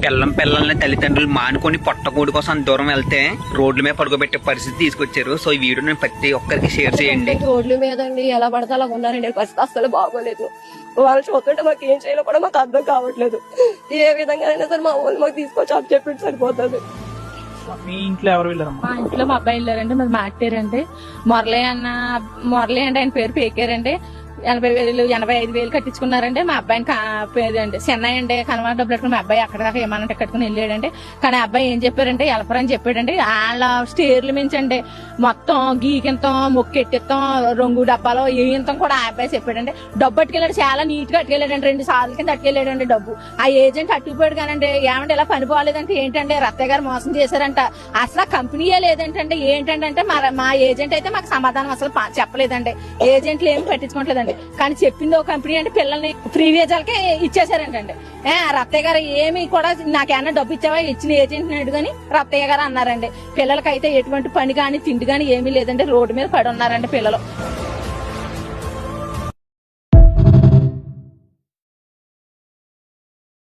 పిల్లల్ని తల్లిదండ్రులు మానుకొని పొట్టకూడి కోసం దూరం వెళ్తే రోడ్ల మీద పడుకోబెట్టే పరిస్థితి తీసుకొచ్చారు. సో ఈ వీడియో నేను ప్రతి ఒక్కరికి షేర్ చేయండి. రోడ్ల మీద అండి ఎలా పడితే అలా ఉన్నారండి. పరిస్థితి అస్సలు బాగోలేదు. వాళ్ళు చూస్తుంటే మాకు ఏం చేయాలో కూడా మాకు అర్థం కావట్లేదు. ఏ విధంగా అయినా సరే మా వాళ్ళు మాకు తీసుకొచ్చి అప్ చెప్పి సరిపోతుంది. మీ ఇంట్లో ఎవరు వెళ్ళారమ్మా? మా ఇంట్లో మా అబ్బాయి వెళ్ళారండి. మాది మాట్లారండి. మురళి అంటే ఆయన పేరు పేకారండి. 85,000 కట్టించుకున్నారండి. మా అబ్బాయిని అండి చెన్నై అండి కనవ డబ్బులు పెట్టుకుని మా అబ్బాయి అక్కడ దాకా ఏమన్నా కట్టుకుని వెళ్ళాడండి. కానీ అబ్బాయి ఏం చెప్పారంటే ఎలపరని చెప్పాడండి. వాళ్ళ స్టేర్లు మించండి మొత్తం గీకింతం మొక్కెట్టిస్తాం రంగు డబ్బాలో ఏంతం కూడా ఆ అబ్బాయి చెప్పాడండి. డబ్బు అట్టుకెళ్ళాడు, చాలా నీట్ గా అట్టుకెళ్ళాడండి. 2 సార్లు కింద అట్టుకెళ్ళాడండి డబ్బు. ఆ ఏజెంట్ అట్టుకుపోయాడు కానండి. ఏమంటే ఇలా పని పోలేదంటే ఏంటంటే రత్తయ్య గారు మోసం చేశారంట. అసలు ఆ కంపెనీయే లేదంటే ఏంటంటే మా ఏజెంట్ అయితే మాకు సమాధానం అసలు చెప్పలేదండి. ఏజెంట్లు ఏమి పట్టించుకోవట్లేదండి. కానీ చెప్పింది ఒక కంపెనీ అంటే పిల్లల్ని ఫ్రీ వేజాలకే ఇచ్చేసారంటండి. రత్తయ్య గారు ఏమి కూడా నాకేమన్నా డబ్బు ఇచ్చావా, ఇచ్చిన ఏజెంట్ నాడు గాని రత్తయ్య గారు అన్నారండి. పిల్లలకైతే ఎటువంటి పని గాని తిండి గాని ఏమీ లేదండి. రోడ్డు మీద పడి ఉన్నారండి పిల్లలు.